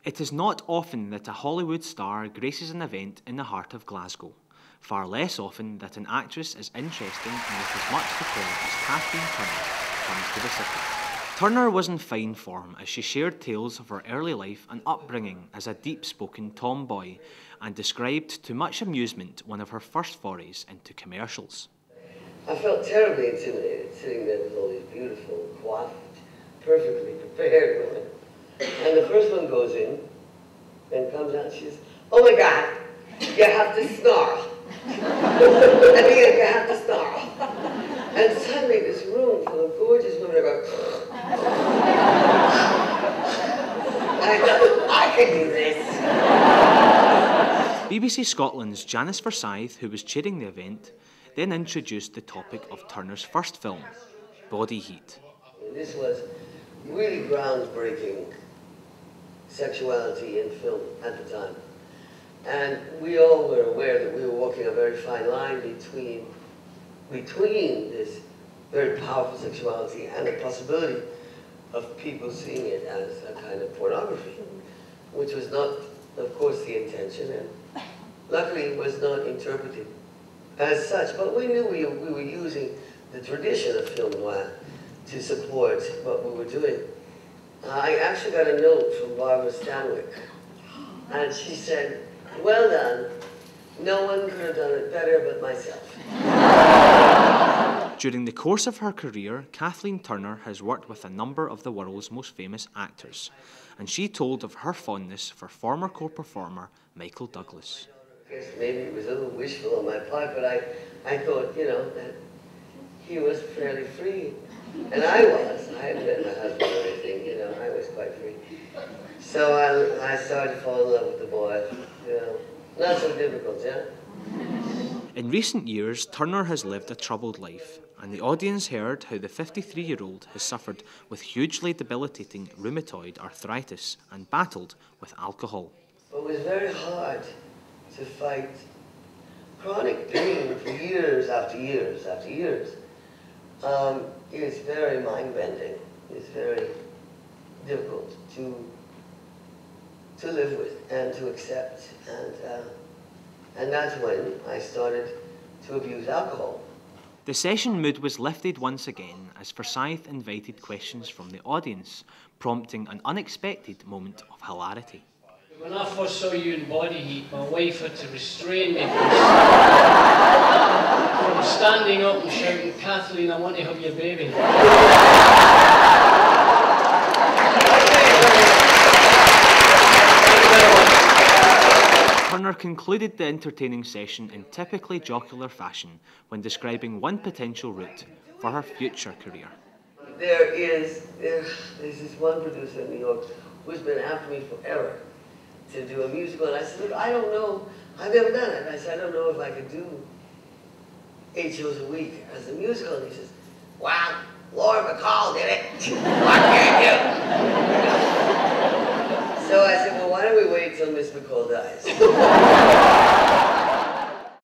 It is not often that a Hollywood star graces an event in the heart of Glasgow. Far less often that an actress as interesting and with as much to tell as Kathleen Turner comes to the city. Turner was in fine form as she shared tales of her early life and upbringing as a deep-spoken tomboy and described to much amusement one of her first forays into commercials. I felt terribly intimidated sitting there with all these beautiful, coiffed, perfectly prepared women. And the first one goes in and comes out and she says, "Oh my God, you have to snarl." I mean, you have to snarl. And suddenly this room full of gorgeous women are going, I thought, I can do this. BBC Scotland's Janice Forsyth, who was chairing the event, then introduced the topic of Turner's first film, Body Heat. This was really groundbreaking sexuality in film at the time. And we all were aware that we were walking a very fine line between this very powerful sexuality and the possibility of people seeing it as a kind of pornography, which was not, of course, the intention, and luckily it was not interpreted as such. But we knew we were using the tradition of film noir to support what we were doing. I actually got a note from Barbara Stanwyck, and she said, "Well done. No one could have done it better but myself." During the course of her career, Kathleen Turner has worked with a number of the world's most famous actors, and she told of her fondness for former co-performer Michael Douglas. I guess maybe it was a little wishful on my part, but I thought, you know, that he was fairly free. And I was. I hadn't met my husband or anything, you know, I was quite free. So I started to fall in love with the boy, you know. Not so difficult, yeah? In recent years, Turner has lived a troubled life, and the audience heard how the 53-year-old has suffered with hugely debilitating rheumatoid arthritis and battled with alcohol. It was very hard to fight chronic pain for years after years after years. It's very mind-bending. It's very difficult to live with and to accept. And that's when I started to abuse alcohol. The session mood was lifted once again as Forsyth invited questions from the audience, prompting an unexpected moment of hilarity. When I first saw you in Body Heat, my wife had to restrain me from standing up and shouting, "Kathleen, I want to hug your baby." Turner concluded the entertaining session in typically jocular fashion when describing one potential route for her future career. There's this one producer in New York who's been after me forever to do a musical, and I said, "Look, I don't know, I've never done it." And I said, "I don't know if I could do 8 shows a week as a musical." And he says, "Well, Laura McCall did it. What can you do?" So I said, "Well, why don't we wait till Miss McCall dies?"